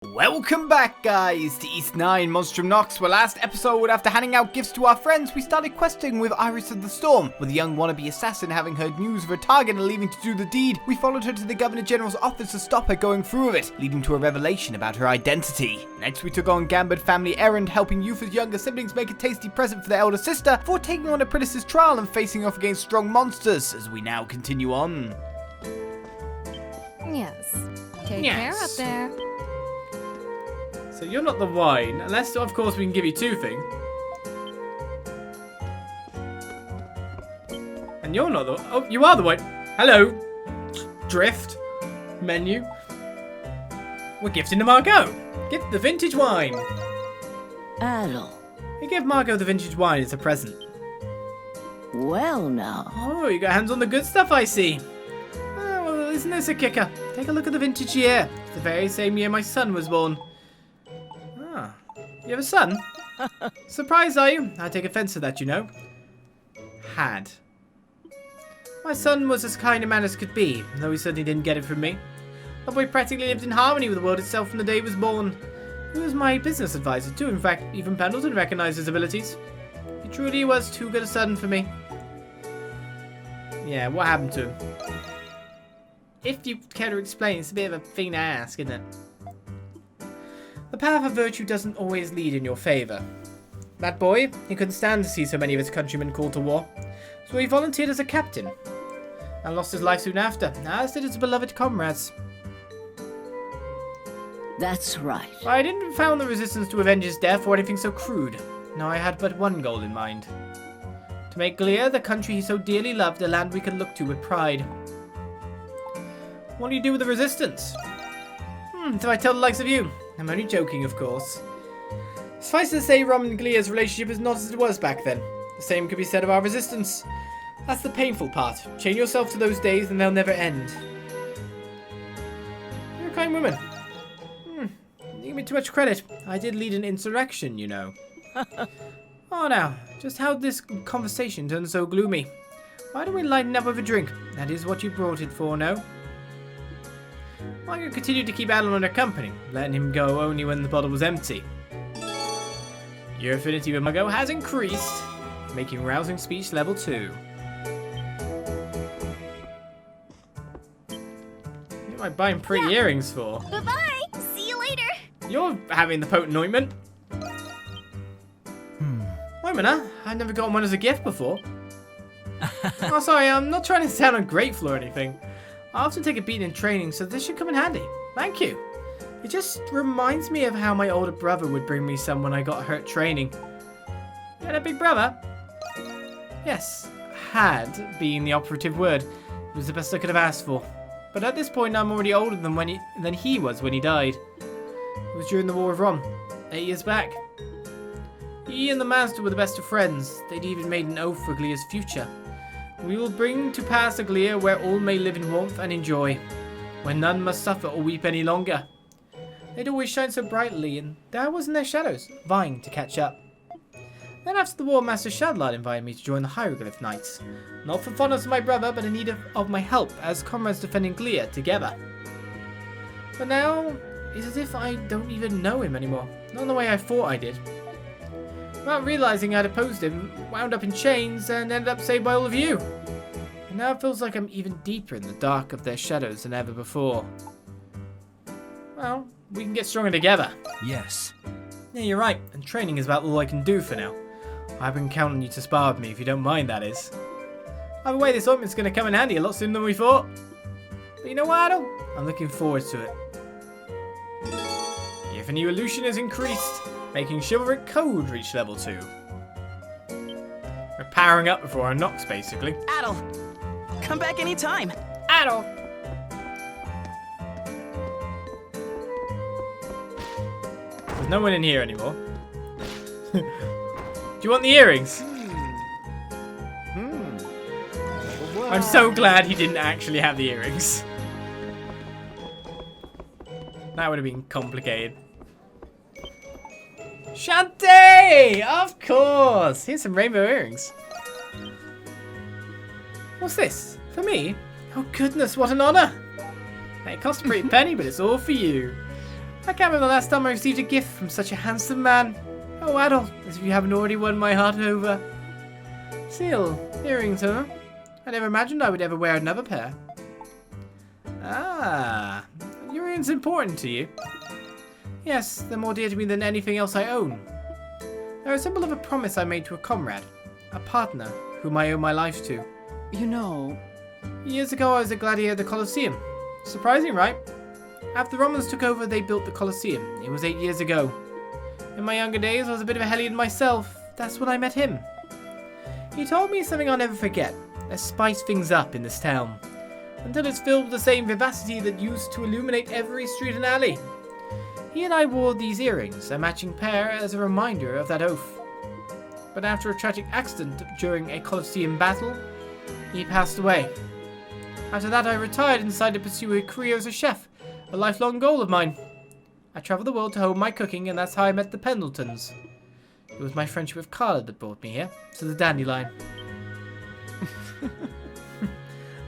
Welcome back, guys, to East 9 Monstrum Nox, where last episode, after handing out gifts to our friends, we started questing with Iris of the Storm, with a young wannabe assassin having heard news of her target and leaving to do the deed. We followed her to the Governor General's office to stop her going through with it, leading to a revelation about her identity. Next, we took on Gambit family errand, helping Yufa's younger siblings make a tasty present for their elder sister, before taking on Apprentice's trial and facing off against strong monsters, as we now continue on. Yes. Take care up there. So you're not the wine, unless, of course, we can give you two things. And you're not the... Oh, you are the wine. Hello. Drift. Menu. We're gifting to Margot. Gift the vintage wine. Adol. We give Margot the vintage wine as a present. Well now. Oh, you got hands on the good stuff, I see. Oh, well, isn't this a kicker? Take a look at the vintage year. It's the very same year my son was born. Ah, you have a son? Surprised, are you? I take offense to that, you know. Had. My son was as kind a man as could be, though he certainly didn't get it from me. The boy practically lived in harmony with the world itself from the day he was born. He was my business advisor too. In fact, even Pendleton recognized his abilities. He truly was too good a son for me. Yeah, what happened to him? If you care to explain, it's a bit of a thing to ask, isn't it? The path of virtue doesn't always lead in your favour. That boy, he couldn't stand to see so many of his countrymen called to war, so he volunteered as a captain, and lost his life soon after, as did his beloved comrades. That's right. I didn't found the resistance to avenge his death or anything so crude. No, I had but one goal in mind. To make Glir, the country he so dearly loved, a land we could look to with pride. What do you do with the resistance? So I tell the likes of you. I'm only joking, of course. Suffice to say, Rom and Glir's relationship is not as it was back then. The same could be said of our resistance. That's the painful part. Chain yourself to those days and they'll never end. You're a kind woman. You give me too much credit. I did lead an insurrection, you know. Oh, now, just how this conversation turned so gloomy. Why don't we lighten up with a drink? That is what you brought it for, no? Margot continued to keep Adol under company, letting him go only when the bottle was empty. Your affinity with Margot has increased, making rousing speech level 2. What am I buying pretty earrings for? Bye-bye. See you later. You're having the potent ointment. Ointment, huh? I've never gotten one as a gift before. Oh, sorry, I'm not trying to sound ungrateful or anything. I often take a beating in training, so this should come in handy. Thank you. It just reminds me of how my older brother would bring me some when I got hurt training. You had a big brother? Yes, had being the operative word. It was the best I could have asked for. But at this point, I'm already older than he was when he died. It was during the War of Rom, 8 years back. He and the Master were the best of friends. They'd even made an oath for Glir's future. We will bring to pass a Glir where all may live in warmth and in joy, where none must suffer or weep any longer. They'd always shine so brightly, and there was in their shadows, vying to catch up. Then after the war, Master Shadlard invited me to join the Hieroglyph Knights. Not for fondness of my brother, but in need of my help as comrades defending Glir together. But now, it's as if I don't even know him anymore. Not in the way I thought I did. Without realizing I'd opposed him, wound up in chains, and ended up saved by all of you. And now it feels like I'm even deeper in the dark of their shadows than ever before. Well, we can get stronger together. Yes. Yeah, you're right, and training is about all I can do for now. I've been counting on you to spar with me, if you don't mind, that is. Either way, this ointment's going to come in handy a lot sooner than we thought. But you know what, Adol? I'm looking forward to it. If a new illusion is increased, making chivalric code reach level 2. We're powering up before our Nox, basically. Adol, come back anytime. Adol! There's no one in here anymore. Do you want the earrings? I'm so glad he didn't actually have the earrings. That would have been complicated. Shantae! Of course! Here's some rainbow earrings. What's this? For me? Oh goodness, what an honour! It cost a pretty penny, but it's all for you. I can't remember the last time I received a gift from such a handsome man. Oh, Adol, as if you haven't already won my heart over. Seal, earrings, huh? I never imagined I would ever wear another pair. Ah, your earrings important to you? Yes, they're more dear to me than anything else I own. They're a symbol of a promise I made to a comrade, a partner, whom I owe my life to. You know... Years ago I was a gladiator at the Colosseum. Surprising, right? After the Romans took over, they built the Colosseum. It was 8 years ago. In my younger days, I was a bit of a hellion myself. That's when I met him. He told me something I'll never forget. Let's spice things up in this town, until it's filled with the same vivacity that used to illuminate every street and alley. He and I wore these earrings, a matching pair, as a reminder of that oath. But after a tragic accident during a Colosseum battle, he passed away. After that, I retired and decided to pursue a career as a chef, a lifelong goal of mine. I traveled the world to hone my cooking, and that's how I met the Pendletons. It was my friendship with Carla that brought me here, to the Dandelion.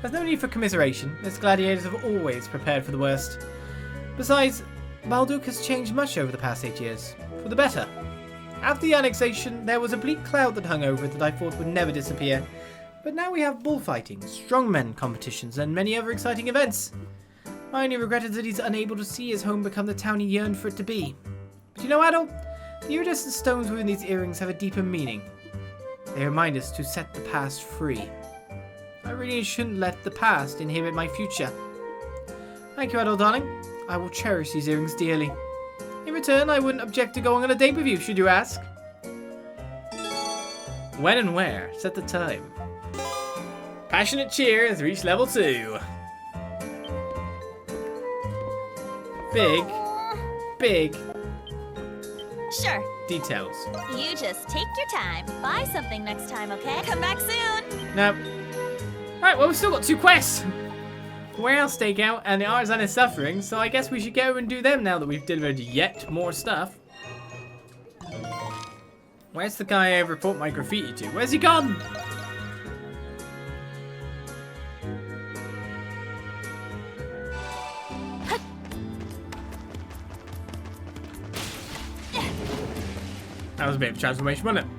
There's no need for commiseration, as gladiators have always prepared for the worst. Besides, Balduq has changed much over the past 8 years, for the better. After the annexation, there was a bleak cloud that hung over it that I thought would never disappear. But now we have bullfighting, strongmen competitions, and many other exciting events. My only regret is that he's unable to see his home become the town he yearned for it to be. But you know, Adol, the iridescent stones within these earrings have a deeper meaning. They remind us to set the past free. I really shouldn't let the past inhibit my future. Thank you, Adol, darling. I will cherish these earrings dearly. In return, I wouldn't object to going on a date with you, should you ask. When and where? Set the time. Passionate cheer has reached level 2. Big Sure. details. You just take your time. Buy something next time, okay? Come back soon. Now, right, well, we've still got 2 quests. Warehouse Stakeout and the Art-isan Is Suffering, so I guess we should go and do them now that we've delivered yet more stuff. Where's the guy I report my graffiti to? Where's he gone? That was a bit of a transformation, wasn't it?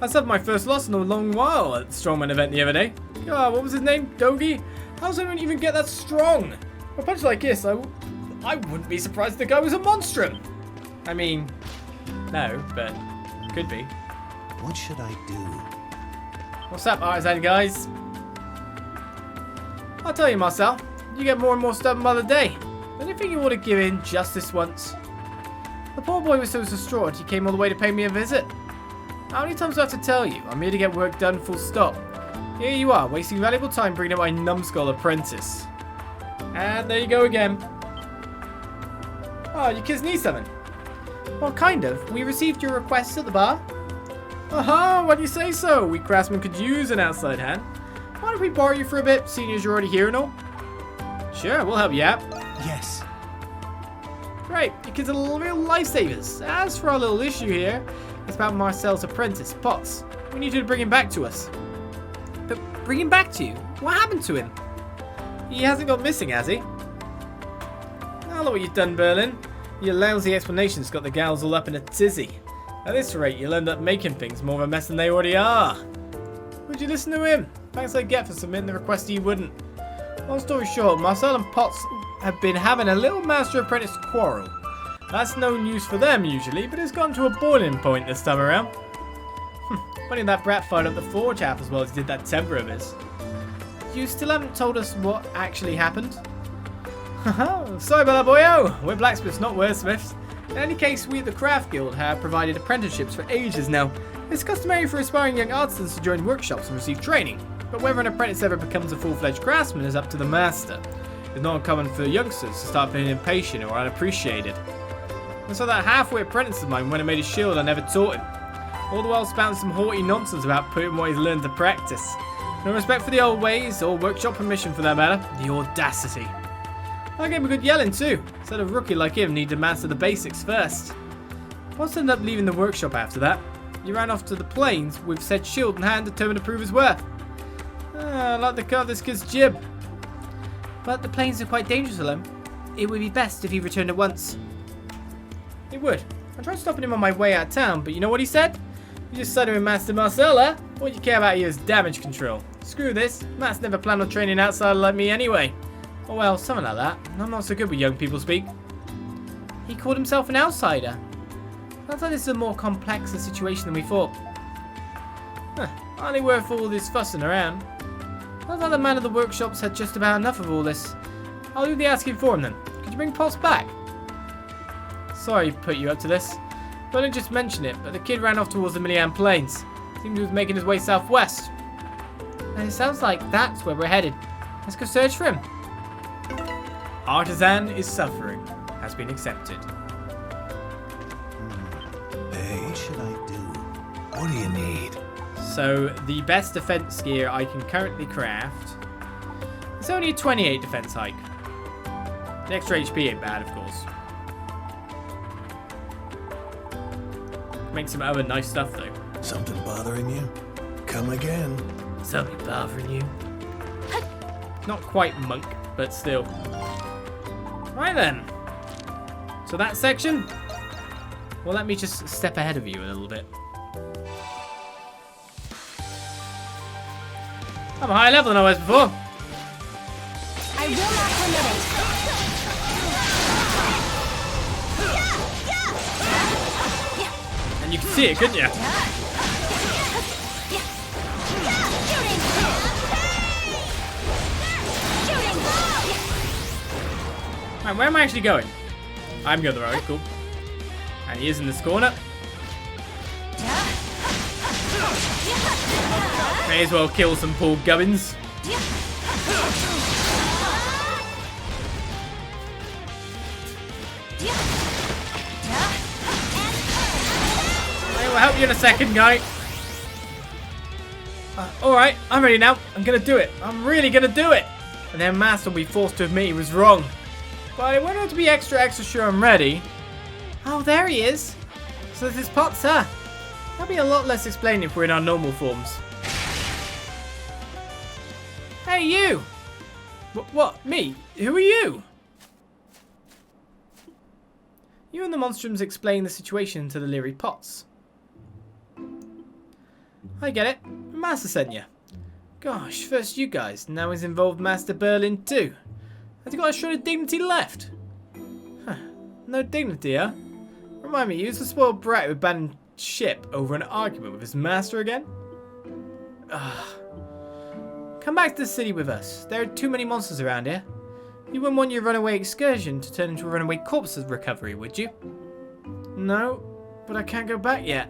I suffered my first loss in a long while at the Strongman event the other day. God, what was his name? Dogi? How does anyone even get that strong? A punch like this, I wouldn't be surprised if the guy was a monstrum. I mean, no, but could be. What should I do? What's up, Art-isan guys? I'll tell you, Marcel, you get more and more stubborn by the day. Don't you think you ought to give in just this once? The poor boy was so distraught he came all the way to pay me a visit. How many times do I have to tell you? I'm here to get work done, full stop. Here you are, wasting valuable time bringing up my numbskull apprentice. And there you go again. Oh, your kids need something. Well, kind of. We received your request at the bar. Aha, why do you say so? We craftsmen could use an outside hand. Why don't we borrow you for a bit, seeing as you're already here and all? Sure, we'll help you out. Yes. Great, your kids are real lifesavers. As for our little issue here, it's about Marcel's apprentice, Potts. We need you to bring him back to us. But bring him back to you? What happened to him? He hasn't gone missing, has he? I know what you've done, Berlin. Your lousy explanations got the gals all up in a tizzy. At this rate, you'll end up making things more of a mess than they already are. Would you listen to him? Thanks I get for submitting the request you wouldn't. Long story short, Marcel and Potts have been having a little master-apprentice quarrel. That's no news for them usually, but it's gone to a boiling point this time around. Funny that brat fired up the forge half as well as did that temper of his. You still haven't told us what actually happened? Sorry about that, boyo. We're blacksmiths, not wordsmiths. In any case, we at the Craft Guild have provided apprenticeships for ages now. It's customary for aspiring young artisans to join workshops and receive training, but whether an apprentice ever becomes a full-fledged craftsman is up to the master. It's not uncommon for youngsters to start feeling impatient or unappreciated. And so that halfway apprentice of mine went and made a shield I never taught him, all the while spouting some haughty nonsense about putting what he's learned to practice. No respect for the old ways, or workshop permission for that matter. The audacity. I gave him a good yelling too. Said a rookie like him needed to master the basics first. Potts ended up leaving the workshop after that. He ran off to the plains with said shield in hand, determined to prove his worth. I like the cut of this kid's jib. But the plains are quite dangerous for him. It would be best if he returned at once. He would. I tried stopping him on my way out of town, but you know what he said? You just sided with Master Marcella. All you care about here is damage control. Screw this. Matt's never planned on training an outsider like me anyway. Oh well, something like that. I'm not so good with young people speak. He called himself an outsider. Sounds like this is a more complex situation than we thought. Huh, hardly worth all this fussing around. Sounds like the man of the workshops had just about enough of all this. I'll do the asking for him then. Could you bring Pulse back? Sorry to put you up to this. But I didn't just mention it, but the kid ran off towards the Milian Plains. Seemed he was making his way southwest. And it sounds like that's where we're headed. Let's go search for him. Art-isan Is Suffering has been accepted. Hey, what should I do? What do you need? So, the best defense gear I can currently craft. It's only a 28 defense hike. The extra HP ain't bad, of course. Make some other nice stuff, though. Something bothering you? Come again. Something bothering you? Not quite monk, but still. Right then. So that section? Well, let me just step ahead of you a little bit. I'm a higher level than I was before. I will not permit it. And you can see it, couldn't you? Right, where am I actually going? I'm going the right way, cool. And he is in this corner. May as well kill some poor gubbins. I will help you in a second, guy. Alright, I'm ready now. I'm gonna do it. I'm really gonna do it. And then Master will be forced to admit he was wrong. But I want her to be extra sure I'm ready. Oh, there he is. So this is Pot, sir. That'll be a lot less explaining if we're in our normal forms. Hey, you! What? Me? Who are you? You and the Monstrums explain the situation to the Leary Pots. I get it. Master sent you. Gosh, first you guys, now he's involved Master Berlin too. Has he got a shred of dignity left? Huh. No dignity, huh? Remind me, he was a spoiled brat who abandoned ship over an argument with his master again? Ugh. Come back to the city with us. There are too many monsters around here. You wouldn't want your runaway excursion to turn into a runaway corpse recovery, would you? No, but I can't go back yet.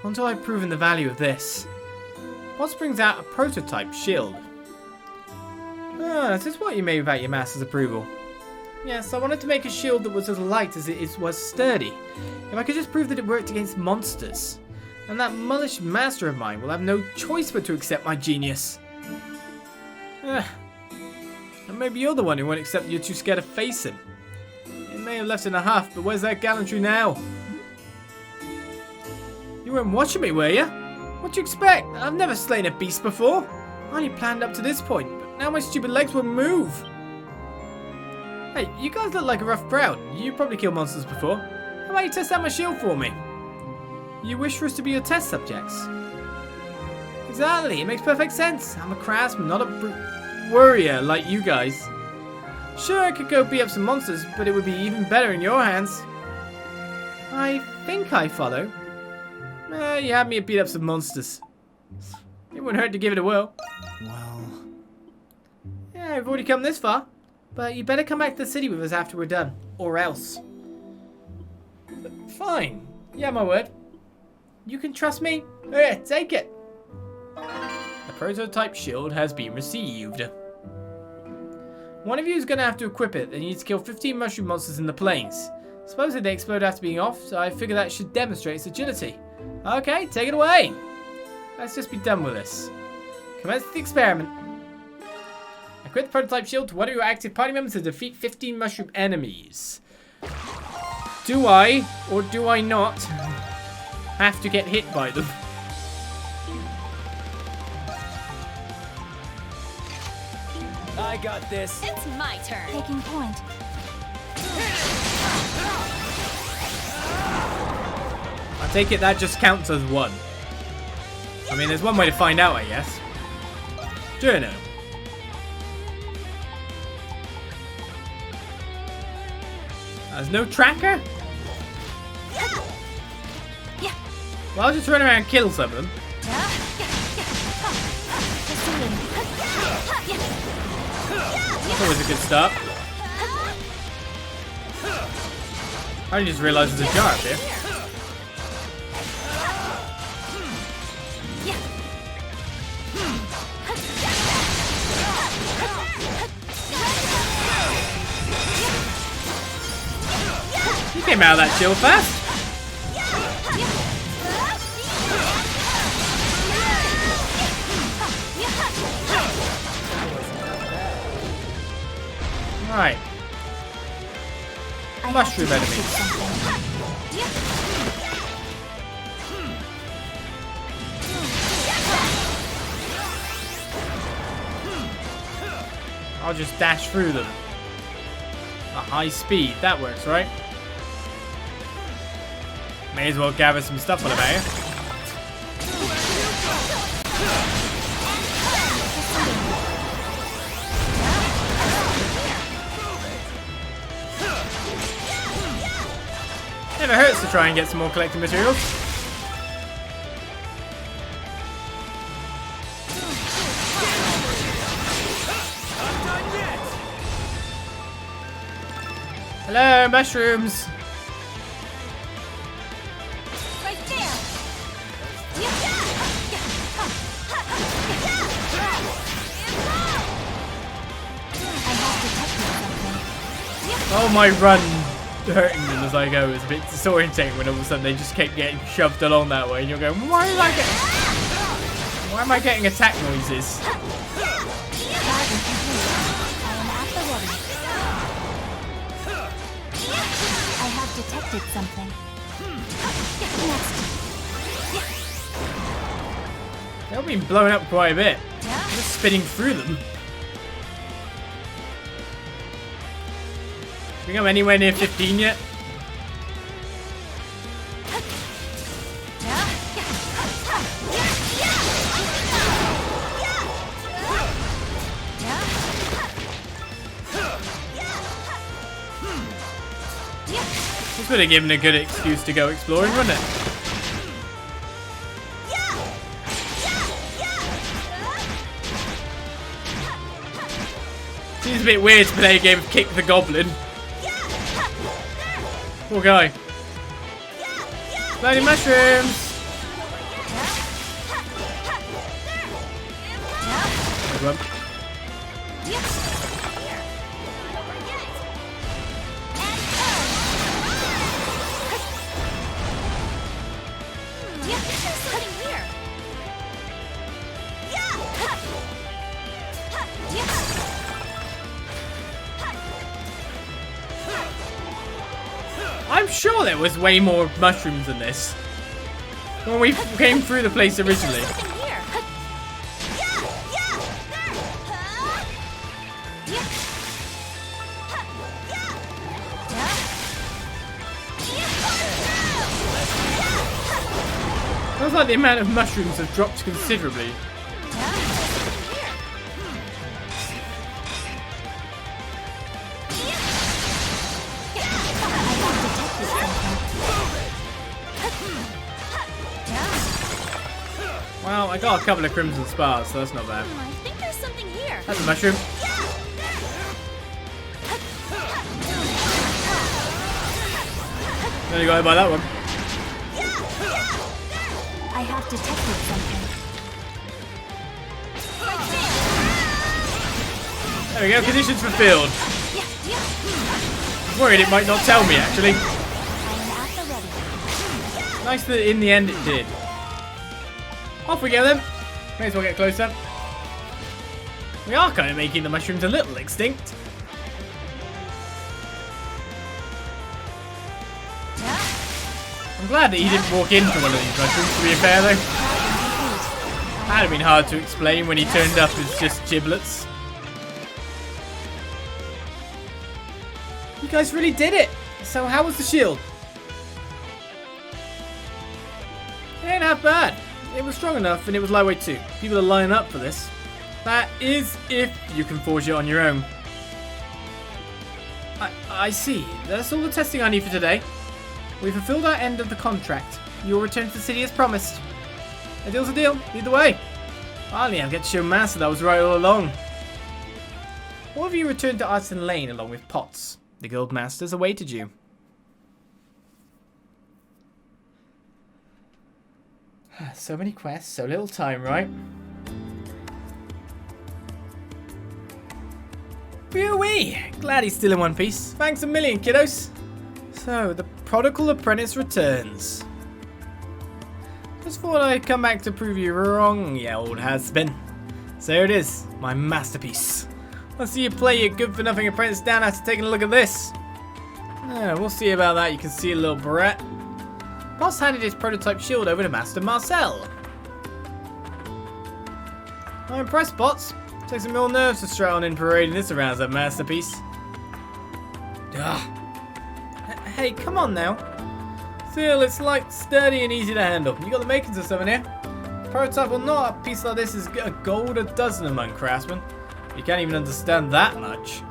Until I've proven the value of this. Boss brings out a prototype shield. Ah, is this what you made without your master's approval? Yes, I wanted to make a shield that was as light as it was sturdy. If I could just prove that it worked against monsters. And that mullish master of mine will have no choice but to accept my genius. And maybe you're the one who won't accept that you're too scared to face him. It may have left in a huff, but where's that gallantry now? You weren't watching me, were you? What do you expect? I've never slain a beast before. I only planned up to this point, but now my stupid legs won't move. Hey, you guys look like a rough crowd. You probably killed monsters before. How about you test out my shield for me? You wish for us to be your test subjects? Exactly, it makes perfect sense. I'm a craftsman, not a warrior like you guys. Sure, I could go beat up some monsters, but it would be even better in your hands. I think I follow. You had me beat up some monsters. It wouldn't hurt to give it a whirl. Well... Yeah, we've already come this far. But you better come back to the city with us after we're done. Or else. Fine. Yeah, my word. You can trust me? Yeah, take it. The prototype shield has been received. One of you is going to have to equip it, and you need to kill 15 mushroom monsters in the plains. Supposedly they explode after being off, so I figure that should demonstrate its agility. Okay, take it away. Let's just be done with this. Commence the experiment. Equip the prototype shield to one of your active party members to defeat 15 mushroom enemies. Do I, or do I not, have to get hit by them? I got this. It's my turn. Taking point. take it that just counts as one. I mean, there's one way to find out, I guess. Journal. There's no tracker? Well, I'll just run around and kill some of them. That's always a good start. I just realised there's a jar up here. You came out of that chill fast. Right. Mushroom enemies. I'll just dash through them. A high speed, that works, right? May as well gather some stuff on about here. Never hurts to try and get some more collecting materials. Hello, mushrooms. Right there. Oh, my run hurting them as I go is a bit disorientating when all of a sudden they just keep getting shoved along that way and you're going, why am I getting attack noises? I have detected something. They've been blown up quite a bit. I'm just spinning through them. Do we go anywhere near 15 yet? This would have given a good excuse to go exploring, wouldn't it? Seems a bit weird to play a game of Kick the Goblin. Poor guy. Bloody mushrooms! There's one. I'm sure there was way more mushrooms than this when we came through the place originally. Feels like the amount of mushrooms have dropped considerably. Well, I got a couple of crimson spars, so that's not bad. I think there's something here. That's a mushroom. Only got to buy that one. I have detected something. There we go, conditions fulfilled. I'm worried it might not tell me, actually. Nice that in the end it did. Off we go then. May as well get closer. We are kind of making the mushrooms a little extinct. I'm glad that he didn't walk into one of these mushrooms, to be fair though. That would have been hard to explain when he turned up as just giblets. You guys really did it! So how was the shield? It ain't half bad. It was strong enough and it was lightweight too. People are lining up for this. That is if you can forge it on your own. I see. That's all the testing I need for today. We fulfilled our end of the contract. You'll return to the city as promised. A deal's a deal, either way. Finally, I'll get to show Master that I was right all along. All of you returned to Art-isan Lane along with Potts. The guild masters awaited you. So many quests, so little time, right? Wee-wee! Glad he's still in one piece. Thanks a million, kiddos. So, the prodigal apprentice returns. Just thought I'd come back to prove you wrong, you old has-been. So here it is, my masterpiece. Let's see you play your good-for-nothing apprentice down after taking a look at this. We'll see about that, you can see a little brat. Boss handed his prototype shield over to Master Marcel. I'm impressed, Bots. Takes some real nerves to strut on in parading this around as a masterpiece. Hey, come on now. Still, it's light, sturdy, and easy to handle. You got the makings of something here. Prototype or not, a piece like this is a gold a dozen among craftsmen. You can't even understand that much.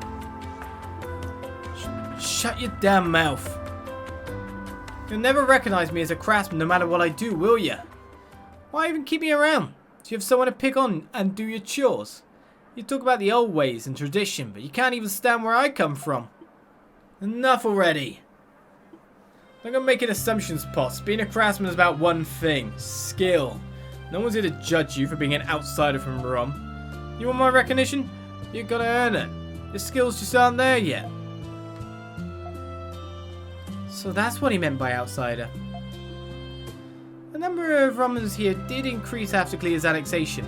Shut your damn mouth. You'll never recognize me as a craftsman no matter what I do, will you? Why even keep me around? Do you have someone to pick on and do your chores? You talk about the old ways and tradition, but you can't even stand where I come from. Enough already. I'm not gonna make assumptions, Potts. Being a craftsman is about one thing: skill. No one's here to judge you for being an outsider from Rom. You want my recognition? You gotta earn it. Your skills just aren't there yet. So that's what he meant by outsider. The number of Romans here did increase after Clear's annexation.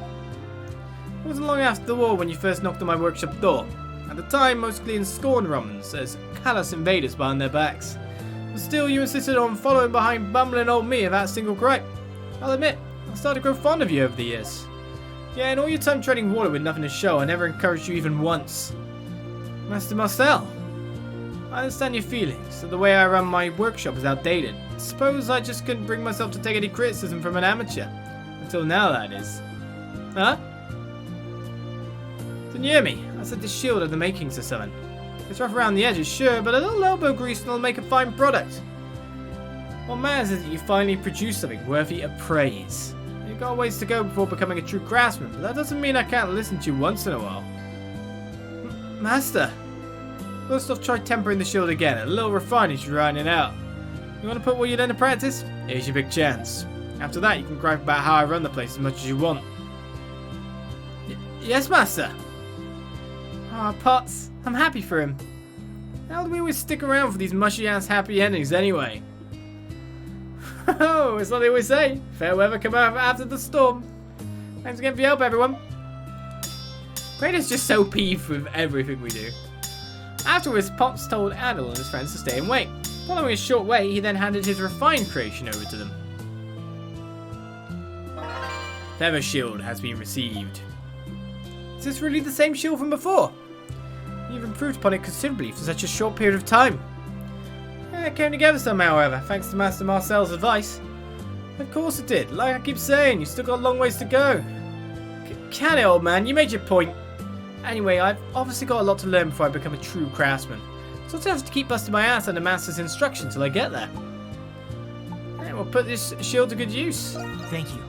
It wasn't long after the war when you first knocked on my workshop door. At the time, most Cleans scorned Romans as callous invaders behind their backs. But still, you insisted on following behind bumbling old me without a single gripe. I'll admit, I started to grow fond of you over the years. Yeah, in all your time treading water with nothing to show, I never encouraged you even once. Master Marcel, I understand your feelings, that the way I run my workshop is outdated. Suppose I just couldn't bring myself to take any criticism from an amateur. Until now, that is. Huh? Didn't you hear me? I said the shield had the makings of something. It's rough around the edges, sure, but a little elbow grease and it'll make a fine product. What matters is that you finally produce something worthy of praise. You've got a ways to go before becoming a true craftsman, but that doesn't mean I can't listen to you once in a while. Master! First off, try tempering the shield again. A little refining should round it out. You want to put what you learn to practice? Here's your big chance. After that, you can gripe about how I run the place as much as you want. Yes, Master! Ah, Potts. I'm happy for him. How do we always stick around for these mushy-ass happy endings anyway? Oh, it's what they always say. Fair weather come out after the storm. Thanks again for your help, everyone. Kratos just so peeved with everything we do. Afterwards, Potts told Adol and his friends to stay and wait. Following a short wait, he then handed his refined creation over to them. Feather shield has been received. Is this really the same shield from before? You've improved upon it considerably for such a short period of time. It came together somehow, however, thanks to Master Marcel's advice. Of course it did. Like I keep saying, you've still got a long ways to go. Can it, old man? You made your point. Anyway, I've obviously got a lot to learn before I become a true craftsman. So I'll just have to keep busting my ass under Master's instruction till I get there. And we'll put this shield to good use. Thank you.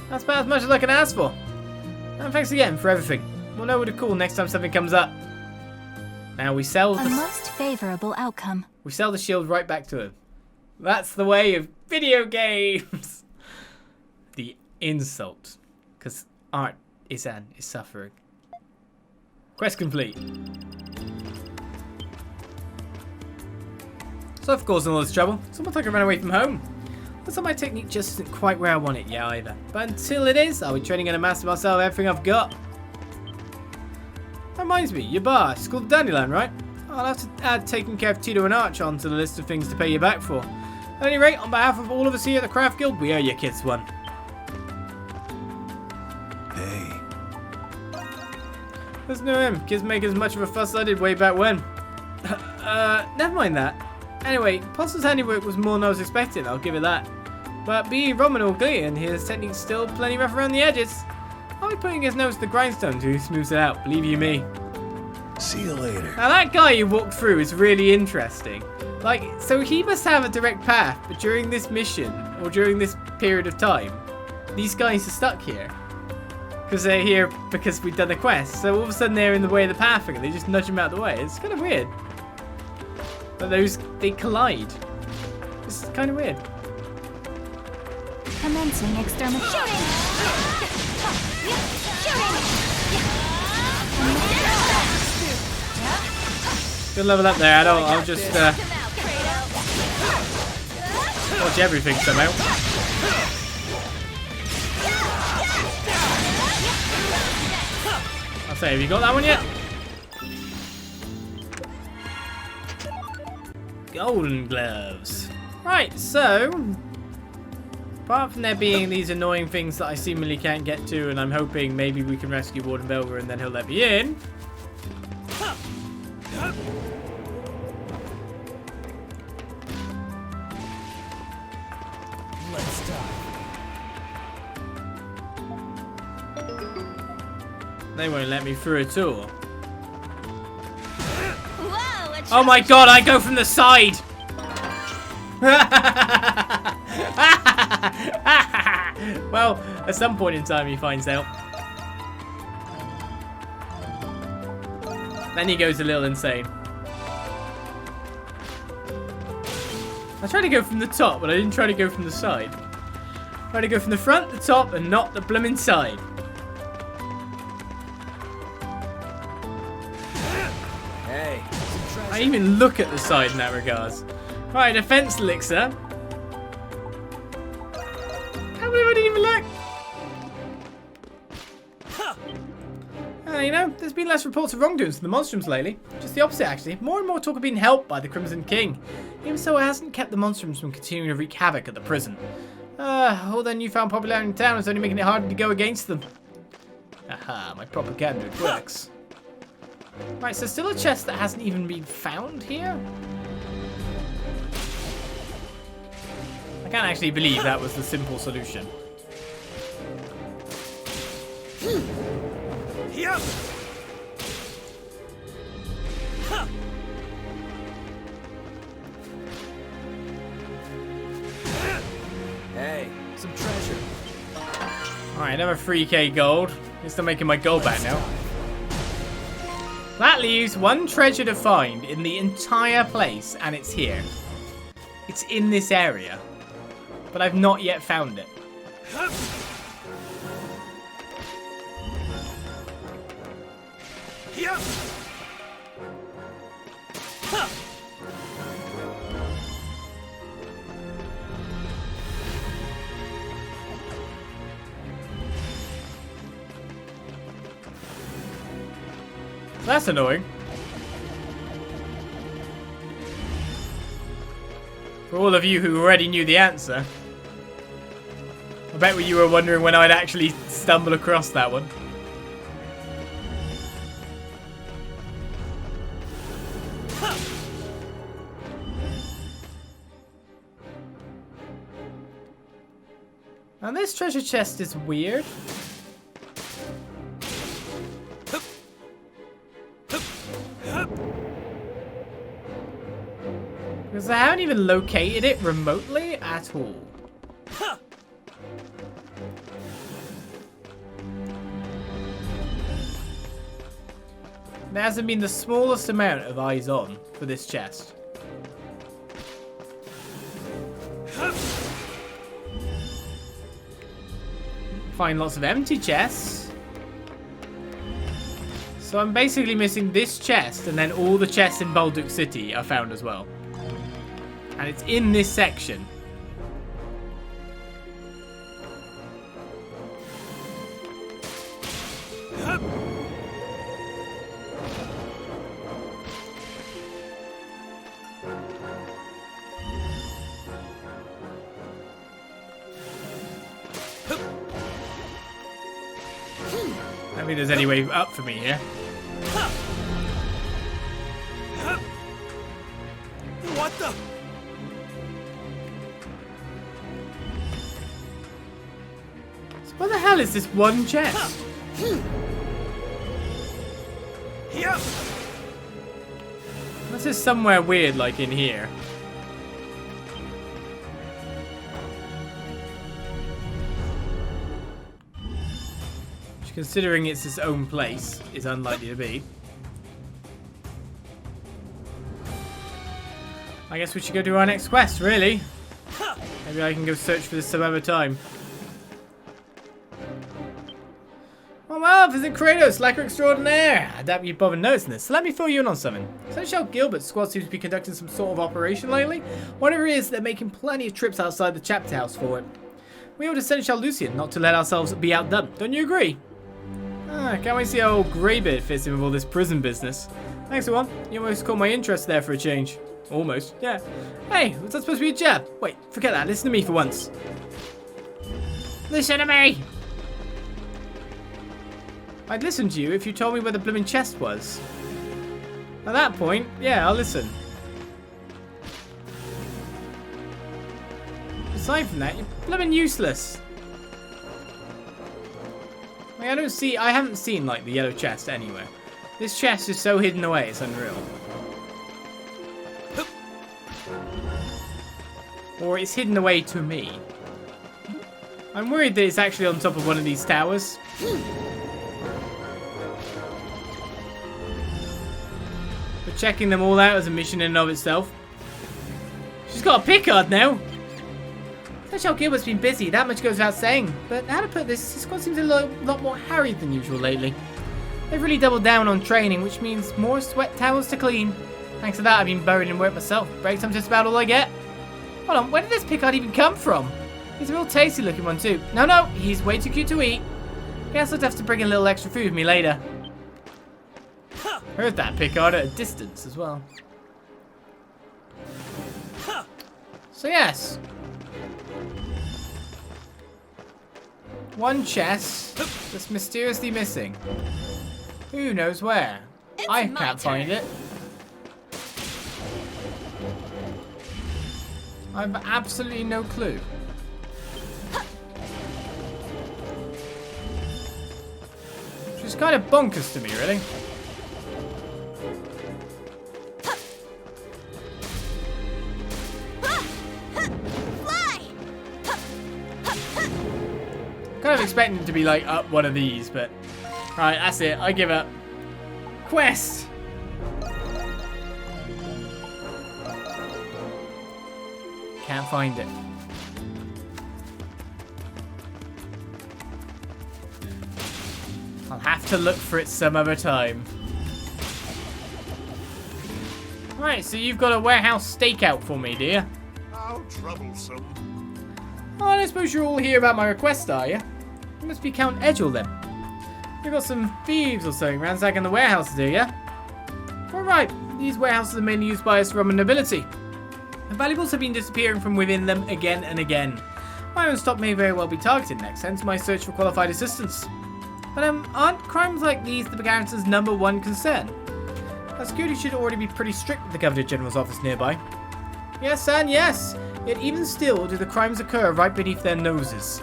That's about as much as I can ask for. And thanks again for everything. We'll know what to call next time something comes up. Now we sell A most favorable outcome. We sell the shield right back to him. That's the way of video games. The insult. Because Art-isan is suffering. Quest complete. So I've caused all this trouble. It's almost like I ran away from home. Looks like my technique just isn't quite where I want it yet either. But until it is, I'll be training on a master myself everything I've got. That reminds me, your bar, it's called Dandelion, right? I'll have to add taking care of Tito and Arch onto the list of things to pay you back for. At any rate, on behalf of all of us here at the Craft Guild, we owe you kids one. Hey. There's no him. Kids make as much of a fuss as I did way back when. Never mind that. Anyway, Potts' handiwork was more than I was expecting, I'll give it that. But be Roman or Glean, his technique's still plenty rough around the edges. I'll be putting his nose to the grindstone to smooth it out, believe you me. See you later. Now that guy you walked through is really interesting. Like, so he must have a direct path, but during this mission, or during this period of time, these guys are stuck here. Because they're here because we've done a quest. So all of a sudden they're in the way of the path and they just nudge them out of the way. It's kind of weird. But they collide. It's kind of weird. Commencing extermination. Good level up there, Adol. I'll just watch everything somehow. I'll say, have you got that one yet? Golden gloves. Right, so apart from there being these annoying things that I seemingly can't get to, and I'm hoping maybe we can rescue Warden Belger and then he'll let me in. Let's die. They won't let me through at all. Whoa, a Oh my god, I go from the side! Well, at some point in time he finds out. Then he goes a little insane. I tried to go from the top, but I didn't try to go from the side. I tried to go from the front, the top, and not the blooming side. Hey, some treasure. I even look at the side in that regards. Right, defense elixir. Can't believe I didn't even look. You know, there's been less reports of wrongdoings from the Monstrums lately. Just the opposite, actually. More and more talk of being helped by the Crimson King. Even so, it hasn't kept the Monstrums from continuing to wreak havoc at the prison. All their newfound popularity in town is only making it harder to go against them. Aha, my propaganda works. Right, so still a chest that hasn't even been found here? I can't actually believe that was the simple solution. Yep. Hey, some treasure. Alright, another 3k gold. At least I'm making my gold back now. That leaves one treasure to find in the entire place, and it's here. It's in this area. But I've not yet found it. Yep. That's annoying. For all of you who already knew the answer, I bet you were wondering when I'd actually stumble across that one. And this treasure chest is weird. Because I haven't even located it remotely at all. There hasn't been the smallest amount of eyes on for this chest. Find lots of empty chests. So I'm basically missing this chest, and then all the chests in Balduq City are found as well. And it's in this section. I don't think there's any way up for me here. What the? What the hell is this one chest? This is somewhere weird, like in here. Which, considering it's its own place, is unlikely to be. I guess we should go do our next quest, really. Maybe I can go search for this some other time. Oh well, visit Kratos, lacquer extraordinaire. I doubt you'd bother noticing this, so let me fill you in on something. Seneschal Gilbert's squad seems to be conducting some sort of operation lately. Whatever it is, they're making plenty of trips outside the chapter house for it. We ordered Seneschal Lucian not to let ourselves be outdone. Don't you agree? Can't we see how old Greybeard fits in with all this prison business? Thanks, everyone. You almost caught my interest there for a change. Almost, yeah. Hey, was that supposed to be a jab? Wait, forget that. Listen to me for once. Listen to me! I'd listen to you if you told me where the blooming chest was. At that point, yeah, I'll listen. Aside from that, you're blooming useless. Like, I haven't seen, like, the yellow chest anywhere. This chest is so hidden away, it's unreal. Or it's hidden away to me. I'm worried that it's actually on top of one of these towers. But checking them all out is a mission in and of itself. She's got a pickard now. Seneschal Gilbert's been busy, that much goes without saying. But how to put this, his squad seems a lot more harried than usual lately. They've really doubled down on training, which means more sweat towels to clean. Thanks to that, I've been buried in work myself. Break time's just about all I get. Hold on, where did this pickard even come from? He's a real tasty looking one too. No, he's way too cute to eat. Guess I'll have to bring a little extra food with me later. Heard that pickard at a distance as well. So yes. One chest that's mysteriously missing. Who knows where? I can't find it. I've absolutely no clue. Which is kind of bonkers to me, really. Kind of expecting it to be like up one of these, but right, that's it. I give up. Quest. Can't find it. I'll have to look for it some other time. Right, so you've got a warehouse stakeout for me, dear. How troublesome. Oh, I don't suppose you're all here about my request, are you? You must be Count Adol then. You've got some thieves or something ransacking the warehouses, do you? All right, these warehouses are mainly used by us Roman nobility. The valuables have been disappearing from within them again and again. My own stock may very well be targeted next, hence my search for qualified assistance. But aren't crimes like these the Garrison's #1 concern? Our security should already be pretty strict with the Governor General's office nearby. Yes, and yes, yet even still do the crimes occur right beneath their noses.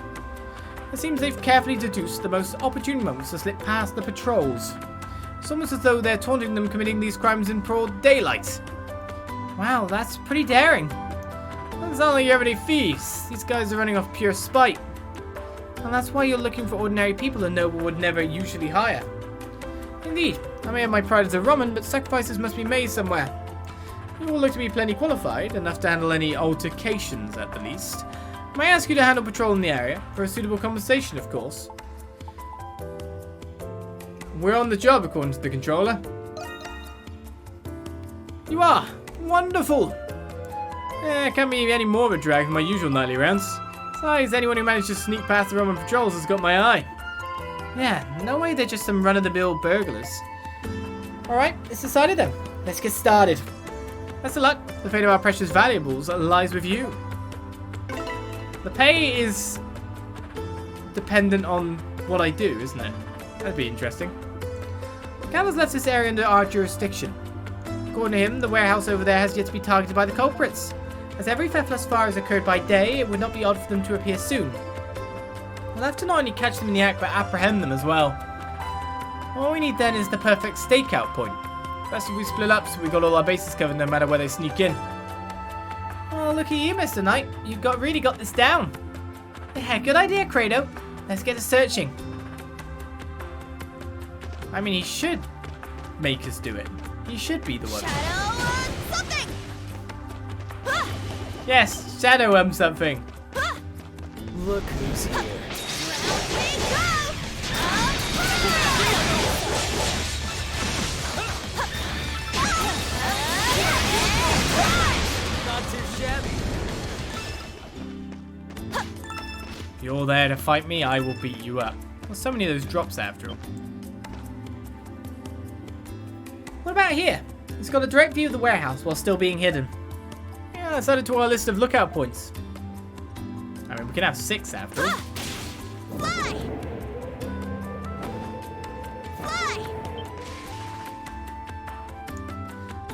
It seems they've carefully deduced the most opportune moments to slip past the patrols. It's almost as though they're taunting them committing these crimes in broad daylight. Wow, that's pretty daring. Doesn't sound like you have any thieves. These guys are running off pure spite. And that's why you're looking for ordinary people a noble would never usually hire. Indeed, I may have my pride as a Roman, but sacrifices must be made somewhere. You all look to be plenty qualified, enough to handle any altercations at the least. May I ask you to handle patrol in the area, for a suitable compensation, of course. We're on the job, according to the controller. You are! Wonderful! Can't be any more of a drag than my usual nightly rounds. Besides, anyone who managed to sneak past the Roman patrols has got my eye. Yeah, no way they're just some run-of-the-mill burglars. Alright, it's decided then. Let's get started. Best of luck. The fate of our precious valuables lies with you. The pay is dependent on what I do, isn't it? That'd be interesting. Cal has left this area under our jurisdiction. According to him, the warehouse over there has yet to be targeted by the culprits. As every theft thus far has occurred by day, it would not be odd for them to appear soon. We'll have to not only catch them in the act, but apprehend them as well. All we need then is the perfect stakeout point. Best if we split up so we got all our bases covered no matter where they sneak in. Oh, look at you, Mr. Knight. You've really got this down. Yeah, good idea, Credo. Let's get to searching. I mean, he should make us do it. He should be the one. Shadow something. Yes, shadow something. Look who's here. Not too shabby. If you're there to fight me, I will beat you up. Well, so many of those drops after all. What about here? It's got a direct view of the warehouse while still being hidden. Yeah, let's add it to our list of lookout points. I mean, we can have 6 after all. Fly! Fly!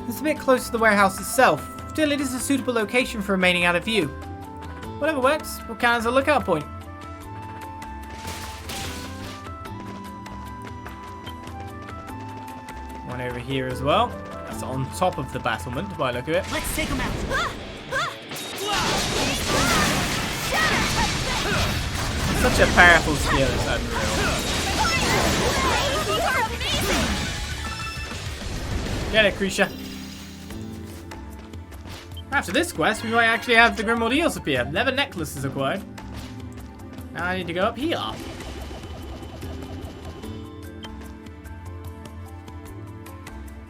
It's a bit close to the warehouse itself. Still, it is a suitable location for remaining out of view. Whatever works, we'll count as a lookout point. One over here as well. That's on top of the battlement by the look of it. Let's take him out. Such a powerful skill, it's unreal. Get it, Krisha. After this quest, we might actually have the Grimwald Eels appear. Leather necklace is acquired. Now I need to go up here.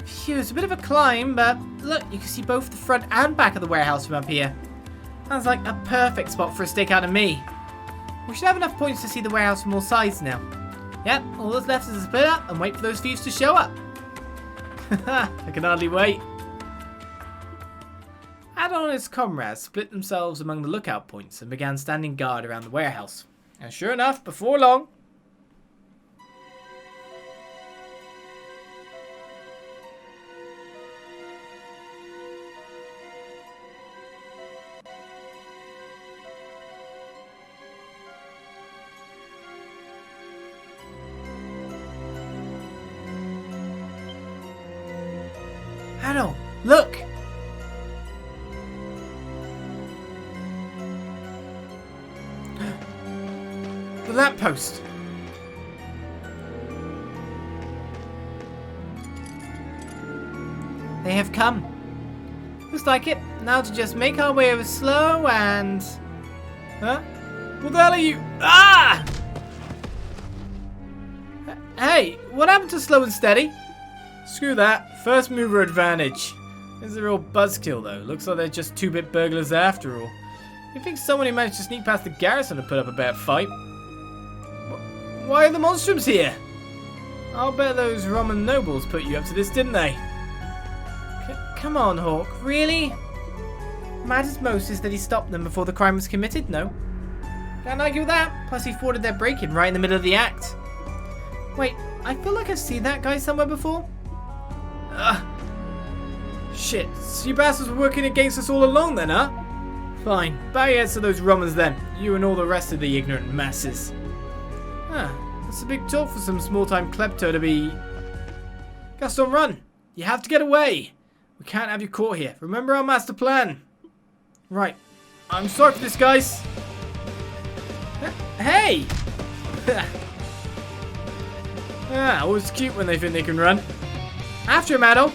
Phew, it's a bit of a climb, but look, you can see both the front and back of the warehouse from up here. Sounds like a perfect spot for a stakeout of me. We should have enough points to see the warehouse from all sides now. Yep, all that's left is to split up and wait for those thieves to show up. I can hardly wait. Adol and his comrades split themselves among the lookout points and began standing guard around the warehouse. And sure enough, before long... Adol, look! The lamppost! They have come. Looks like it. Now to just make our way over slow and... Huh? What the hell are you... Ah! Hey, what happened to slow and steady? Screw that. First mover advantage. This is a real buzzkill though. Looks like they're just 2-bit burglars after all. You think someone who managed to sneak past the garrison to put up a better fight? Why are the monstrums here? I'll bet those Roman nobles put you up to this, didn't they? Come on, Hawk. Really? Matters most is that he stopped them before the crime was committed, no? Can't argue with that. Plus he thwarted their break-in right in the middle of the act. Wait, I feel like I've seen that guy somewhere before. Ugh. Shit, so you bastards were working against us all along then, huh? Fine, bow your heads to those Romans then. You and all the rest of the ignorant masses. Huh, that's a big talk for some small-time klepto to be... Gaston, run! You have to get away! We can't have you caught here. Remember our master plan. Right, I'm sorry for this, guys. Hey! Always cute when they think they can run. After him, Adol.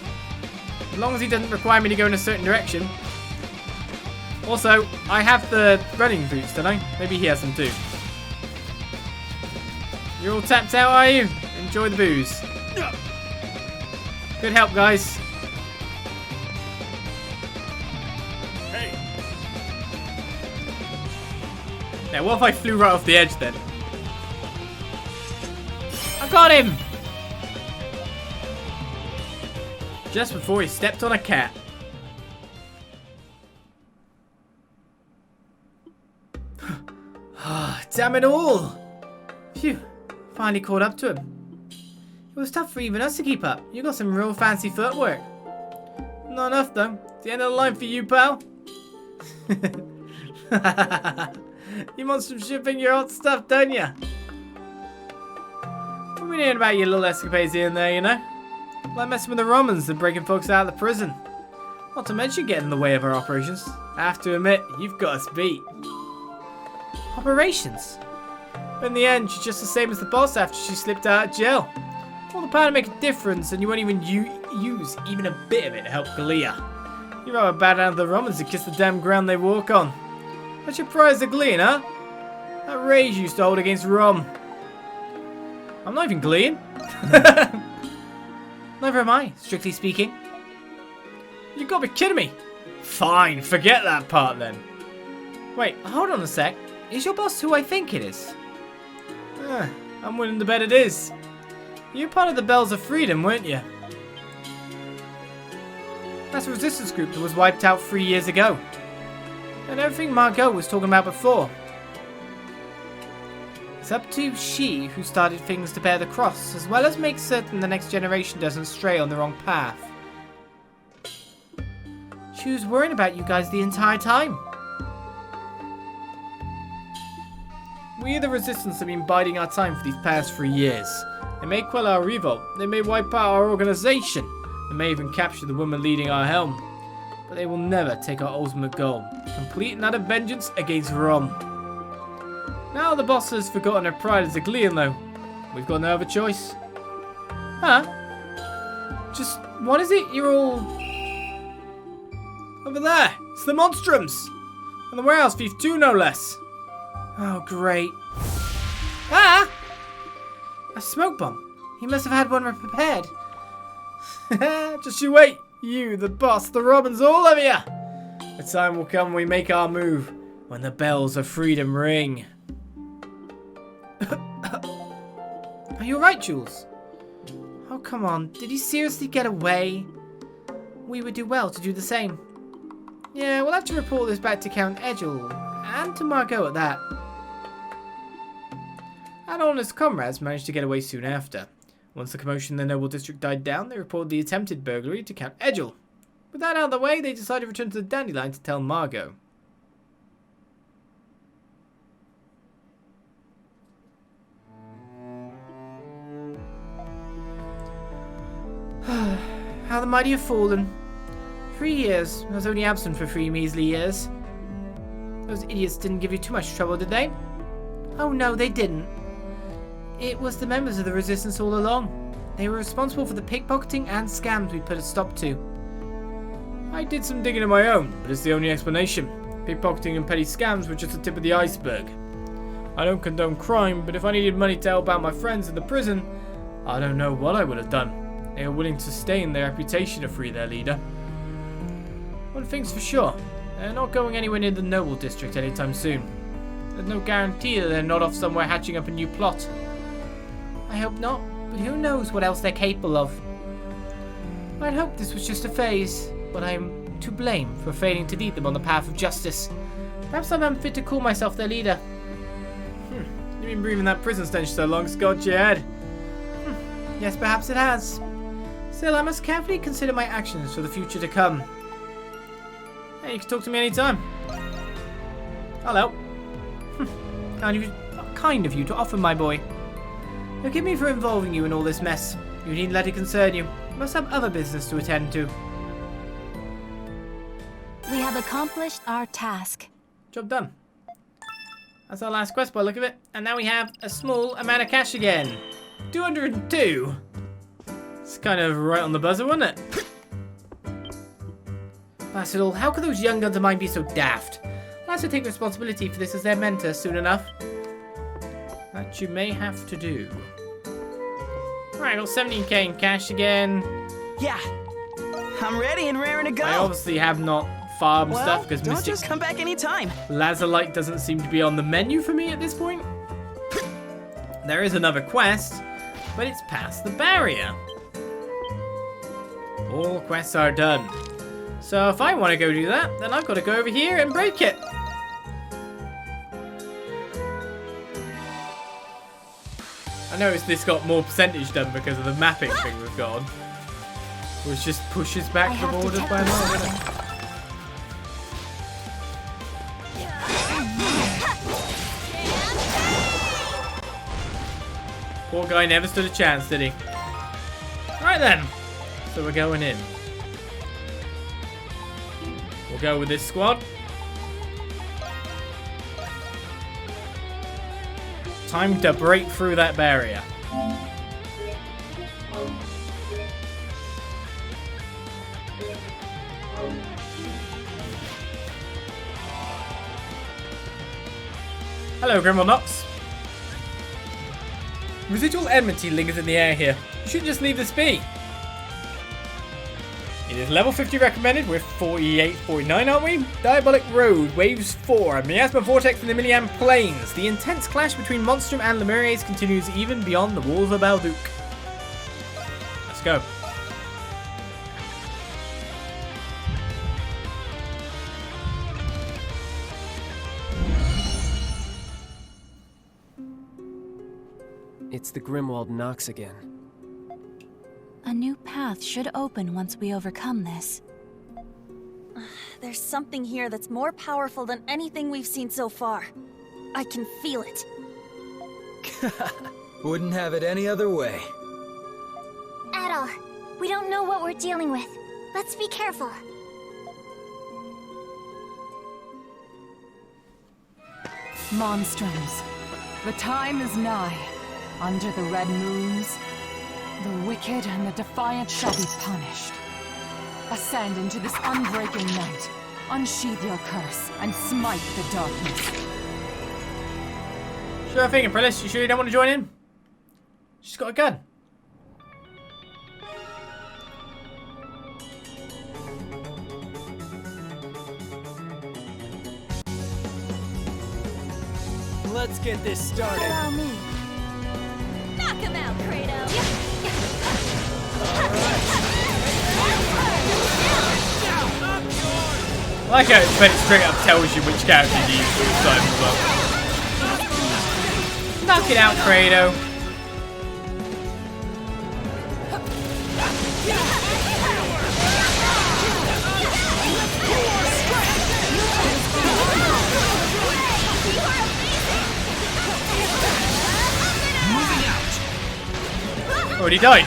As long as he doesn't require me to go in a certain direction. Also, I have the running boots, don't I? Maybe he has them too. You're all tapped out, are you? Enjoy the booze. Good help, guys. Hey. Now, what if I flew right off the edge then? I got him! Just before he stepped on a cat. Damn it all! Phew, finally caught up to him. It was tough for even us to keep up. You got some real fancy footwork. Not enough though. It's the end of the line for you, pal. You monstrum shipping your hot stuff, don't you? We've been hearing about your little escapades here and there, you know? Like messing with the Romans and breaking folks out of the prison. Not to mention getting in the way of our operations. I have to admit, you've got us beat. Operations? But in the end, she's just the same as the boss after she slipped out of jail. All the power to make a difference, and you won't even use even a bit of it to help Galia. You'd rather bow down to the Romans and kiss the damn ground they walk on. That's your prize to glean, huh? That rage you used to hold against Rom. I'm not even gleeing. Never am I, strictly speaking. You gotta be kidding me. Fine, forget that part then. Wait, hold on a sec. Is your boss who I think it is? I'm willing to bet it is. You were part of the Bells of Freedom, weren't you? That's a resistance group that was wiped out 3 years ago. And everything Margot was talking about before. It's up to she who started things to bear the cross, as well as make certain the next generation doesn't stray on the wrong path. She was worrying about you guys the entire time. We, the Resistance, have been biding our time for these past 3 years. They may quell our revolt, they may wipe out our organization, they may even capture the woman leading our helm. But they will never take our ultimate goal, complete and utter vengeance against Rom. Now the boss has forgotten her pride as a Glean though. We've got no other choice. Huh? Just, what is it you're all... Over there! It's the Monstrums! And the Warehouse Thief too, no less! Oh, great. Ah! A smoke bomb. He must have had one prepared. Just you wait. You, the boss, the Robins, all of you! The time will come when we make our move. When the bells of freedom ring. Are you alright, Jules? Oh, come on. Did he seriously get away? We would do well to do the same. Yeah, we'll have to report this back to Count Adol. And to Margot at that. Adol and his comrades managed to get away soon after. Once the commotion in the noble district died down, they reported the attempted burglary to Count Adol. With that out of the way, they decided to return to the Dandelion to tell Margot. How the mighty have fallen. 3 years. I was only absent for 3 measly years. Those idiots didn't give you too much trouble, did they? Oh no, they didn't. It was the members of the Resistance all along. They were responsible for the pickpocketing and scams we put a stop to. I did some digging of my own, but it's the only explanation. Pickpocketing and petty scams were just the tip of the iceberg. I don't condone crime, but if I needed money to help out my friends in the prison, I don't know what I would have done. They were willing to sustain their reputation to free their leader. One thing's for sure, they're not going anywhere near the Noble District anytime soon. There's no guarantee that they're not off somewhere hatching up a new plot. I hope not, but who knows what else they're capable of. I'd hoped this was just a phase, but I am to blame for failing to lead them on the path of justice. Perhaps I'm unfit to call myself their leader. You've been breathing that prison stench so long it's got your head. Yes, perhaps it has. Still, I must carefully consider my actions for the future to come. Hey, you can talk to me anytime. Hello. Kind of you to offer, my boy. Forgive me for involving you in all this mess. You needn't let it concern you. You must have other business to attend to. We have accomplished our task. Job done. That's our last quest by the look of it. And now we have a small amount of cash again. 202. It's kind of right on the buzzer, wasn't it? Adol, how could those young guns of mine be so daft? I'll have to take responsibility for this as their mentor soon enough. That you may have to do. Alright, got 17k in cash again. Yeah, I'm ready and raring to go. I obviously have not farmed stuff because don't Mystic just come back anytime. Lazulite doesn't seem to be on the menu for me at this point. There is another quest, but it's past the barrier. All quests are done. So if I want to go do that, then I've got to go over here and break it. I noticed this got more percentage done because of the mapping thing we've got on. Which just pushes back the borders by a mile, doesn't it? Poor guy never stood a chance, did he? Right then. So we're going in. We'll go with this squad. Time to break through that barrier. Hello, Grimwald Nox. Residual enmity lingers in the air here. You should just leave this be. It is level 50 recommended. We're 48, 49, aren't we? Diabolic Road, Waves 4, Miasma Vortex in the Milian Plains. The intense clash between Monstrum and Lemuriers continues even beyond the walls of Balduq. Let's go. It's the Grimwald Nox again. A new path should open once we overcome this. There's something here that's more powerful than anything we've seen so far. I can feel it. Wouldn't have it any other way. Adol, we don't know what we're dealing with. Let's be careful. Monstrums, the time is nigh. Under the red moons, the wicked and the defiant shall be punished. Ascend into this unbreaking night, unsheath your curse, and smite the darkness. Sure thing, Apprentice. You sure you don't want to join in? She's got a gun. Let's get this started. Allow me. Knock him out, Kratos! I like how it straight up tells you which character you use for each time as well. Knock it out, Kratos. Already died.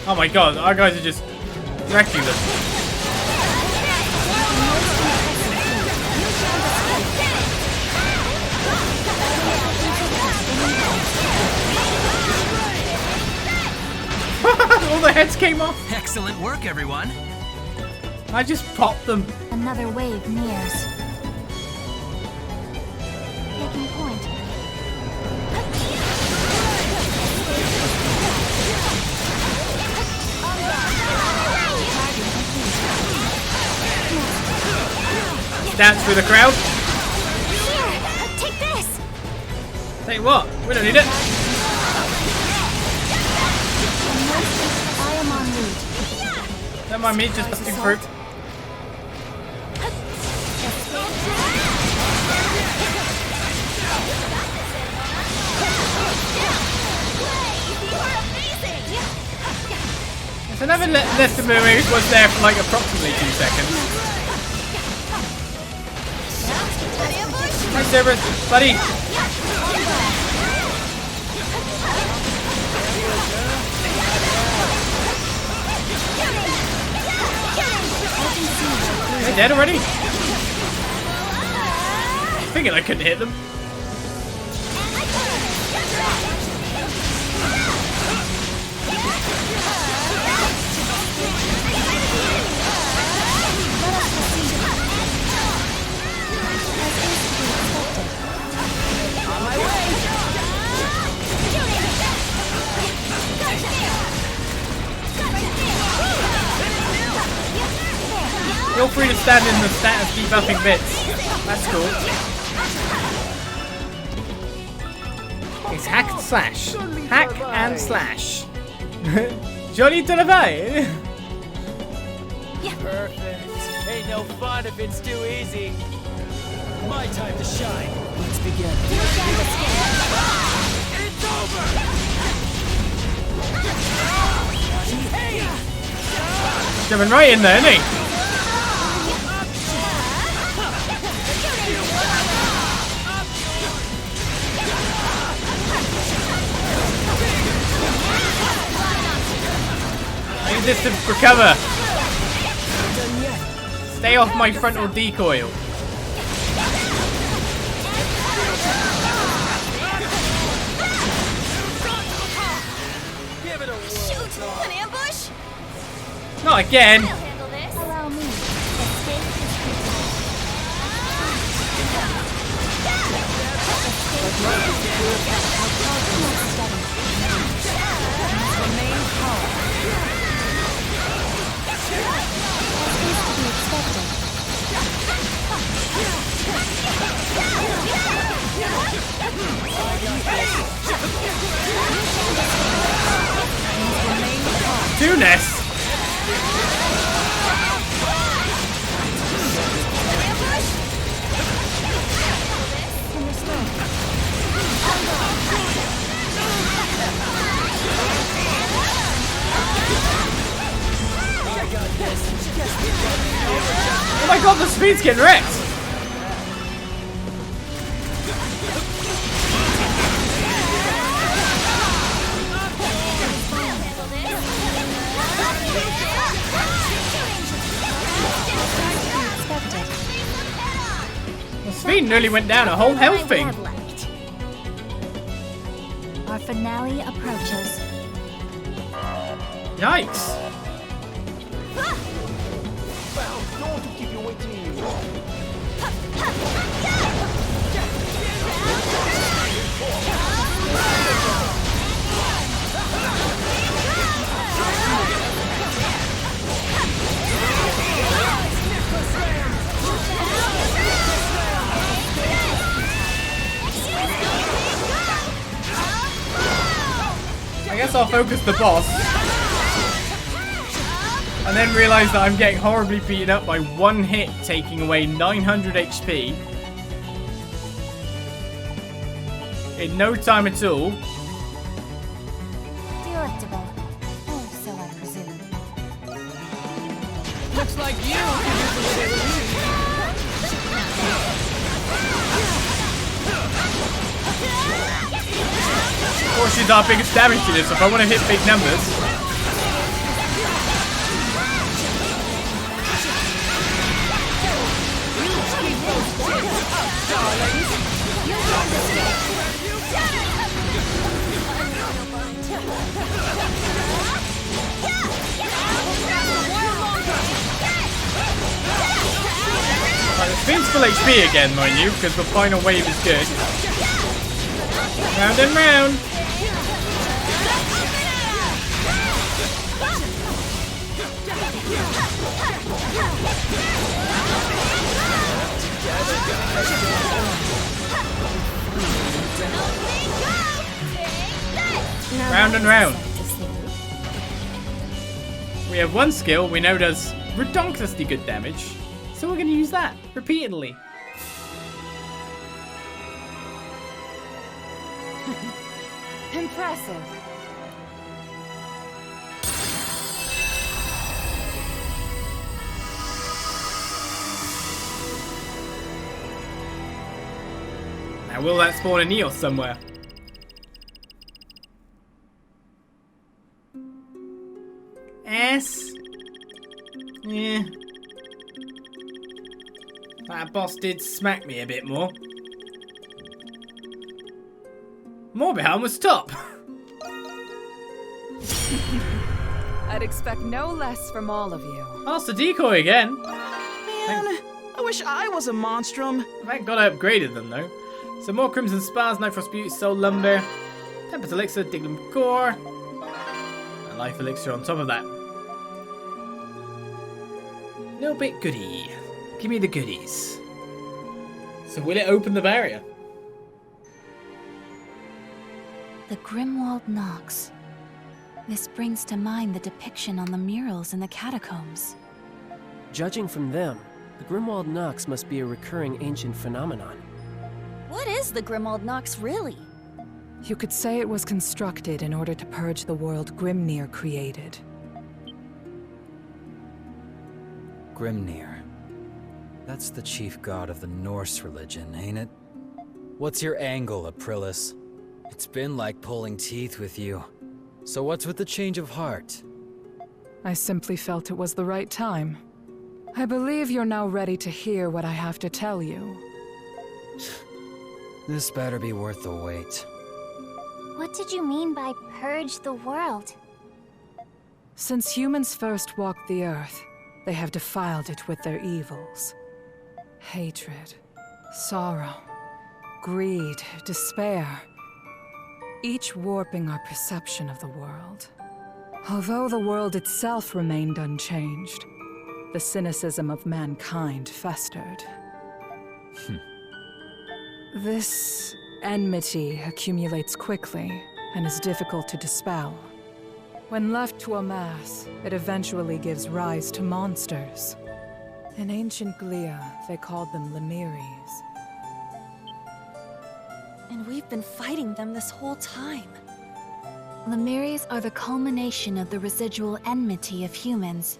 Oh my god, our guys are just wrecking them. All the heads came off. Excellent work, everyone. I just popped them. Another wave nears. Taking point. Dance through the crowd. Here, take this. Take what? We don't need it. I am en route. Don't mind me just busting through. So never left the movie was there for like approximately 2 seconds. Hi, Cerberus, buddy. They're dead already? Thinking I couldn't hit them. Feel free to stand in the status debuffing bits. That's cool. It's hack and slash. Hack and slash. Jolly to the bay. Perfect. Ain't no fun if it's too easy. My time to shine. Let's begin. It's over. Jumping right in there, isn't he? distance for cover. Stay off my frontal decoil. Shoot! An ambush? Not again. I'll handle this. Allow me. Escape Two nests. Oh my god, the speed's getting wrecked! The speed nearly went down a whole health thing. Our finale approaches. Yikes. I guess I'll focus the boss. And then realise that I'm getting horribly beaten up by one hit, taking away 900 HP. In no time at all. Delectable. Oh, so I presume. Looks like you can use a little relief. Of course, she's our biggest damage dealer, so if I want to hit big numbers. Right, the spin's full HP again, mind you, because the final wave is good. Round and round. Round and round. We have one skill we know does redonkulously good damage, so we're going to use that repeatedly. Impressive. Now will that spawn a Nihon somewhere? S? Yeah. That boss did smack me a bit more. Morbihelm was top. I'd expect no less from all of you. Master Decoy again. Man, I wish I was a monstrum. Thank God I upgraded them though. Some more Crimson Spars, Night Frost Butte, Soul Lumber, Tempest Elixir, Dignum Core, and Life Elixir on top of that. Little bit goody. Give me the goodies. So will it open the barrier? The Grimwald Nox. This brings to mind the depiction on the murals in the catacombs. Judging from them, the Grimwald Nox must be a recurring ancient phenomenon. What is the Grimwald Nox really? You could say it was constructed in order to purge the world Grimnir created. Grimnir. That's the chief god of the Norse religion, ain't it? What's your angle, Aprilis? It's been like pulling teeth with you. So what's with the change of heart? I simply felt it was the right time. I believe you're now ready to hear what I have to tell you. This better be worth the wait. What did you mean by purge the world? Since humans first walked the earth, they have defiled it with their evils. Hatred, sorrow, greed, despair. Each warping our perception of the world. Although the world itself remained unchanged, the cynicism of mankind festered. This enmity accumulates quickly and is difficult to dispel. When left to amass, it eventually gives rise to monsters. In ancient Glia, they called them Lemiries. And we've been fighting them this whole time. Lemiries are the culmination of the residual enmity of humans.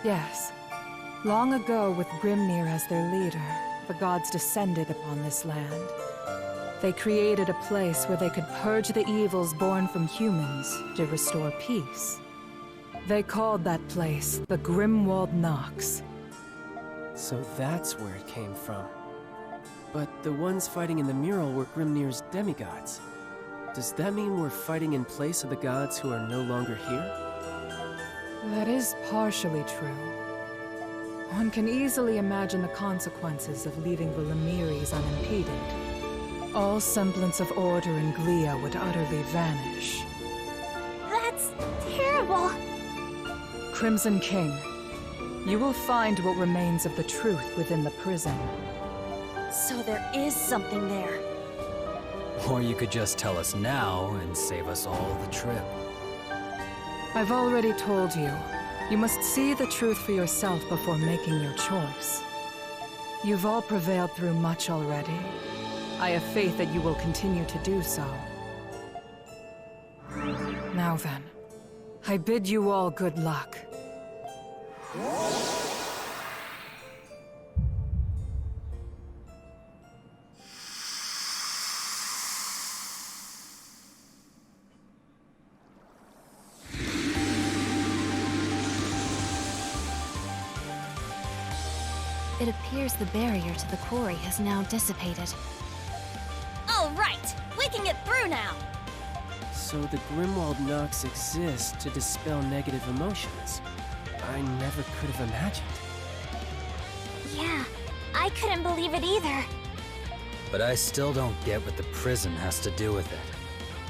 Yes. Long ago, with Grimnir as their leader, the gods descended upon this land. They created a place where they could purge the evils born from humans to restore peace. They called that place the Grimwald Nox. So that's where it came from. But the ones fighting in the mural were Grimnir's demigods. Does that mean we're fighting in place of the gods who are no longer here? That is partially true. One can easily imagine the consequences of leaving the Lemiries unimpeded. All semblance of order in Glia would utterly vanish. That's terrible. Crimson King, you will find what remains of the truth within the prison. So there is something there. Or you could just tell us now and save us all the trip. I've already told you. You must see the truth for yourself before making your choice. You've all prevailed through much already. I have faith that you will continue to do so. Now then, I bid you all good luck. It appears the barrier to the quarry has now dissipated. All right, we can get through now. So the Grimwald Nox exists to dispel negative emotions. I never could have imagined. Yeah, I couldn't believe it either. But I still don't get what the prison has to do with it.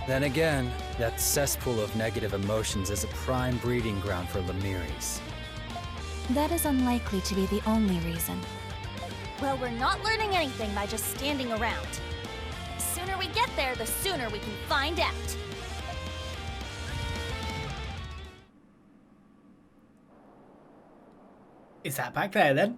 Then again, that cesspool of negative emotions is a prime breeding ground for Lemiries. That is unlikely to be the only reason. Well, we're not learning anything by just standing around. The sooner we get there, the sooner we can find out. Is that back there then?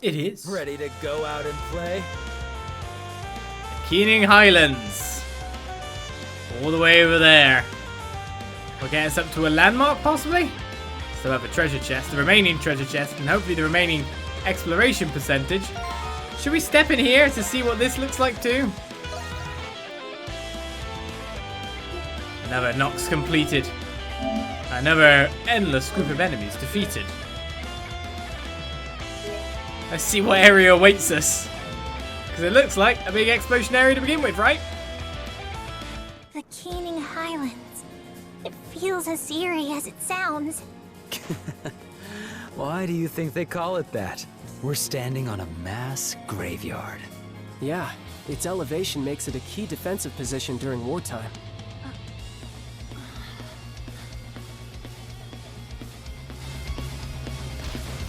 It is. Ready to go out and play? Keening Highlands. All the way over there. We'll get us up to a landmark, possibly? Still have a treasure chest, the remaining treasure chest, and hopefully the remaining exploration percentage. Should we step in here to see what this looks like too? Another Nox completed. Another endless group of enemies defeated. Let's see what area awaits us. Because it looks like a big explosion area to begin with, right? The Keening Highlands. It feels as eerie as it sounds. Why do you think they call it that? We're standing on a mass graveyard. Yeah, its elevation makes it a key defensive position during wartime.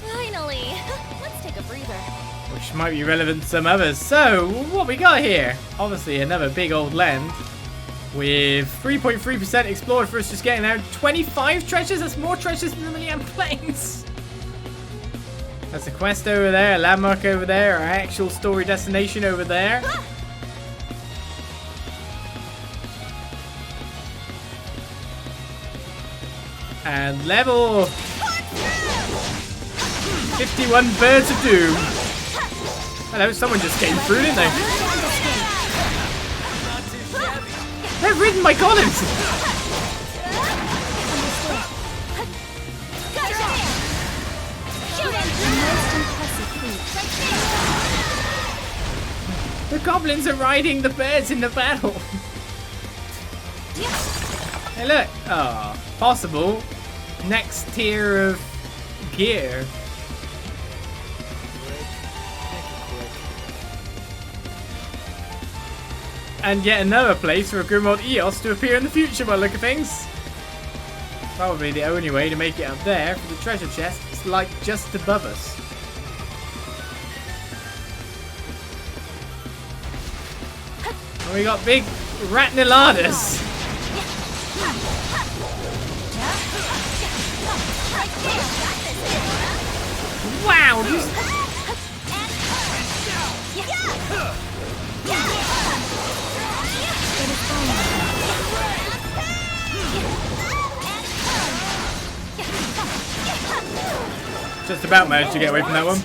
Finally! Let's take a breather. Which might be relevant to some others. So, what we got here? Obviously another big old land. With 3.3% explored for us just getting there. 25 treasures? That's more treasures than the Million Plains. That's a quest over there, a landmark over there, our actual story destination over there. And level 51 Birds of Doom. Hello, someone just came through, didn't they? They're ridden by golems! The goblins are riding the birds in the battle. Hey look! Oh, possible next tier of gear. And yet another place for a Grimwald Eos to appear in the future by the look of things. Probably the only way to make it up there for the treasure chest is like just above us. And we got big Ratniladas. Wow! Just about managed to get away from that one.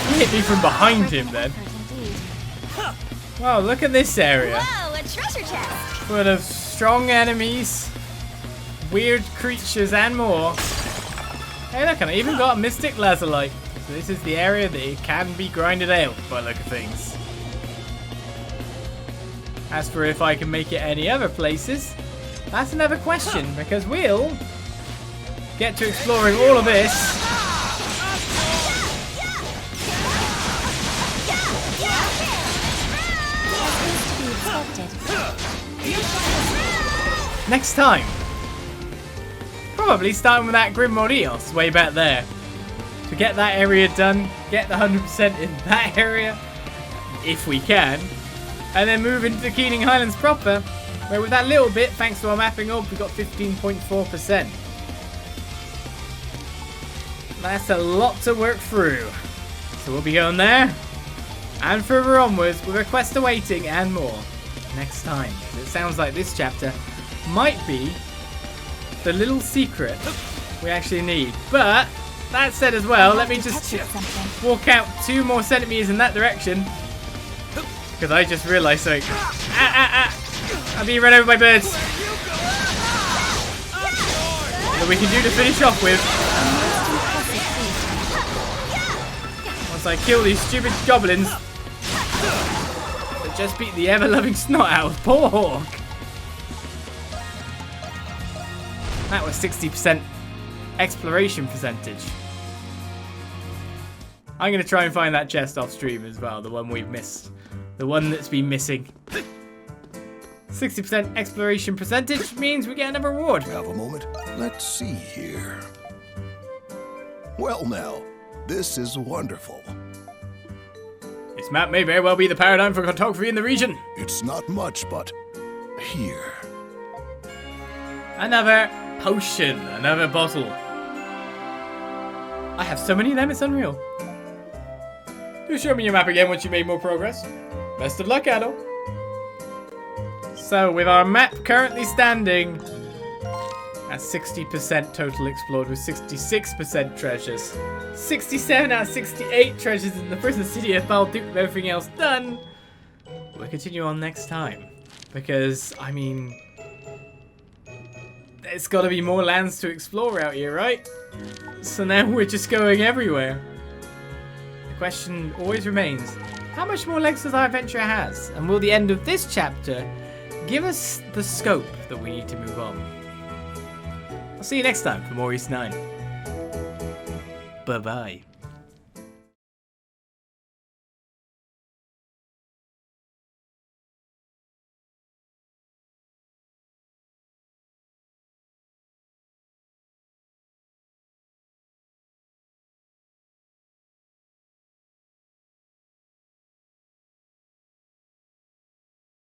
He hit me from behind him then. Wow, look at this area. Whoa, a treasure chest! Full of strong enemies, weird creatures and more. Hey look, and I even got a Mystic Lazulite. So this is the area that it can be grinded out by the look of things. As for if I can make it any other places, that's another question, because we'll get to exploring all of this next time. Probably starting with that Grimwald Eos way back there. To get that area done, get the 100% in that area, if we can. And then move into the Keening Highlands proper, where with that little bit, thanks to our mapping up, we got 15.4%. That's a lot to work through. So we'll be going there, and further onwards, with a quest awaiting and more next time. It sounds like this chapter might be the little secret we actually need. But, that said as well, let me just walk out 2 more centimeters in that direction. Because I just realised something. I'm being run over by birds. That we can do to finish off with. Once I kill these stupid goblins that just beat the ever-loving snot out of poor Hawk. That was 60% exploration percentage. I'm going to try and find that chest off stream as well, the one we've missed. The one that's been missing. 60% exploration percentage means we get another reward. Have a moment. Let's see here. Well now, this is wonderful. This map may very well be the paradigm for cartography in the region. It's not much, but here. Another potion, another bottle. I have so many of them, it's unreal. Do show me your map again once you made more progress. Best of luck, Adol. So, with our map currently standing at 60% total explored with 66% treasures. 67 out of 68 treasures in the Prison City of Balduq with everything else done. We'll continue on next time. Because, I mean, there's got to be more lands to explore out here, right? So now we're just going everywhere. The question always remains, how much more legs does our adventure has? And will the end of this chapter give us the scope that we need to move on? I'll see you next time for more East 9. Bye-bye.